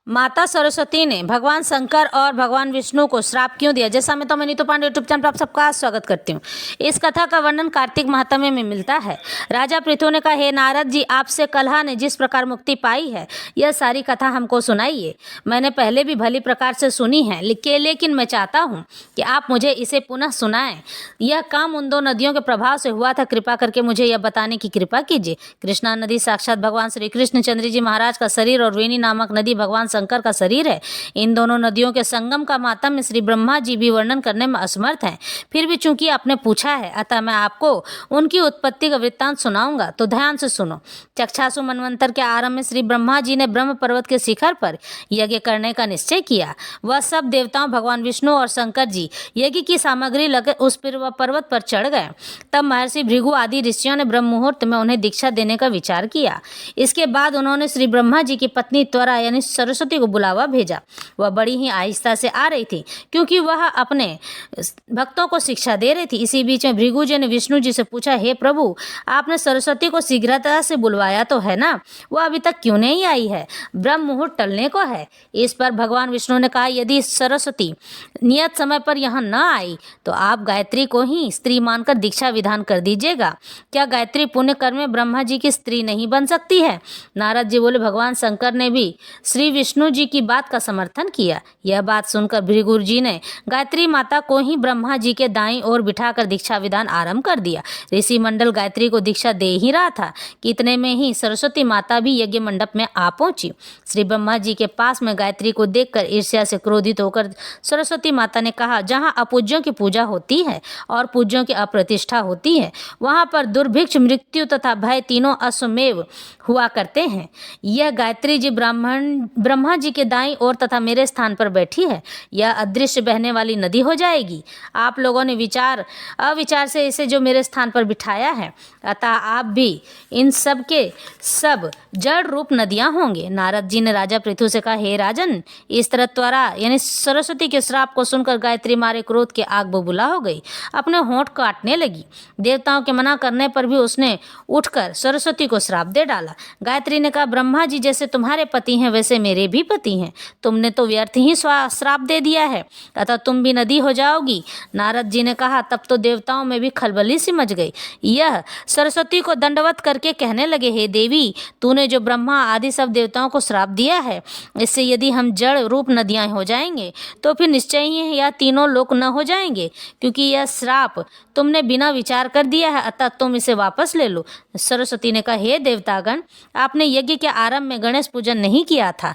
माता सरस्वती ने भगवान शंकर और भगवान विष्णु को श्राप क्यों दिया। जैसा मैं नीतू पांडे यूट्यूब चैनल पर आप सबका स्वागत करती हूँ। इस कथा का वर्णन कार्तिक महात्म्य में मिलता है। राजा पृथु ने कहा, हे नारद जी, आपसे कलह ने जिस प्रकार मुक्ति पाई है यह सारी कथा हमको सुनाइए। मैंने पहले भी भली प्रकार से सुनी है, लेकिन मैं चाहता हूँ कि आप मुझे इसे पुनः सुनाएं। यह काम उन दो नदियों के प्रभाव से हुआ था, कृपा करके मुझे यह बताने की कृपा कीजिए। कृष्णा नदी साक्षात भगवान श्री कृष्ण चंद्र जी महाराज का शरीर और वेणी नामक नदी भगवान शंकर का शरीर है। इन दोनों नदियों के संगम का मातम्य श्री ब्रह्मा जी भी वर्णन करने में असमर्थ हैं। फिर भी चूंकि आपने पूछा है, अतः मैं आपको उनकी उत्पत्ति का वृत्तांत सुनाऊंगा, तो ध्यान से सुनो। चक्षासु मनवंतर के आरंभ में श्री ब्रह्मा जी ने ब्रह्म पर्वत के शिखर पर यज्ञ करने का निश्चय किया। वह सब देवताओं भगवान विष्णु और शंकर जी यज्ञ की सामग्री लगे उस पर्वत पर चढ़ गए। तब महर्षि भृगु आदि ऋषियों ने ब्रह्म मुहूर्त में उन्हें दीक्षा देने का विचार किया। इसके बाद उन्होंने श्री ब्रह्मा जी की पत्नी त्वरा यानी सरस्वती को बुलावा भेजा। वह बड़ी ही आहिस्ता से आ रही थी, क्योंकि वह अपने भक्तों को शिक्षा दे रही थी। इसी बीच में भृगु जी ने विष्णु जी से पूछा, हे प्रभु, आपने सरस्वती को शीघ्रता से बुलवाया तो है ना? वह अभी तक क्यों नहीं आई है? ब्रह्म मुहूर्त टलने को है। इस पर भगवान विष्णु ने कहा, यदि सरस्वती नियत समय पर यहाँ न आई तो आप गायत्री को ही स्त्री मानकर दीक्षा विधान कर दीजिएगा। क्या गायत्री पुण्य कर्म में ब्रह्मा जी की स्त्री नहीं बन सकती है? नारद जी बोले, भगवान शंकर ने भी श्री विष्णु जी की बात का समर्थन किया। यह बात सुनकर भृगु जी ने गायत्री माता को ही ब्रह्मा जी के दाईं ओर बिठाकर दीक्षा विधान आरंभ कर दिया। ऋषि मंडल गायत्री को दीक्षा दे ही रहा था कि इतने में ही सरस्वती माता भी यज्ञ मंडप में आ पहुंची। श्री ब्रह्मा जी के पास में गायत्री को देखकर ईर्ष्या से क्रोधित होकर सरस्वती माता ने कहा, जहाँ अपूज्यों की पूजा होती है और पूज्यों की अप्रतिष्ठा होती है, वहाँ पर दुर्भिक्ष, मृत्यु तथा भय तीनों अश्वमेव हुआ करते हैं। यह गायत्री जी ब्रह्मा जी के दाईं ओर तथा मेरे स्थान पर बैठी है। यह अदृश्य बहने वाली नदी हो जाएगी। आप लोगों ने अविचार से इसे जो मेरे स्थान पर बिठाया है, अतः आप भी इन सब के सब जड़ रूप नदियां होंगे। नारद जी ने राजा पृथु से कहा, हे राजन, इस तरह त्वरा यानी सरस्वती के श्राप को सुनकर गायत्री मारे क्रोध के आग बबूला हो गई, अपने होंठ काटने लगी। देवताओं के मना करने पर भी उसने उठकर सरस्वती को श्राप दे डाला। गायत्री ने कहा, ब्रह्मा जी जैसे तुम्हारे पति हैं वैसे मेरे भी पति हैं। तुमने तो व्यर्थ ही श्राप दे दिया है, अतः तुम भी नदी हो जाओगी। नारद जी ने कहा, तब तो देवताओं में भी खलबली सी मच गई। यह सरस्वती को दंडवत करके कहने लगे, हे देवी, तूने जो ब्रह्मा आदि सब देवताओं को श्राप दिया है, इससे यदि हम जड़ रूप नदियां हो जाएंगे तो फिर निश्चय ही यह तीनों लोक न हो जाएंगे, क्योंकि यह श्राप तुमने बिना विचार कर दिया है, अतः तुम इसे वापस ले लो। सरस्वती ने कहा, हे देवतागण, आपने यज्ञ के आरंभ में गणेश पूजन नहीं किया था,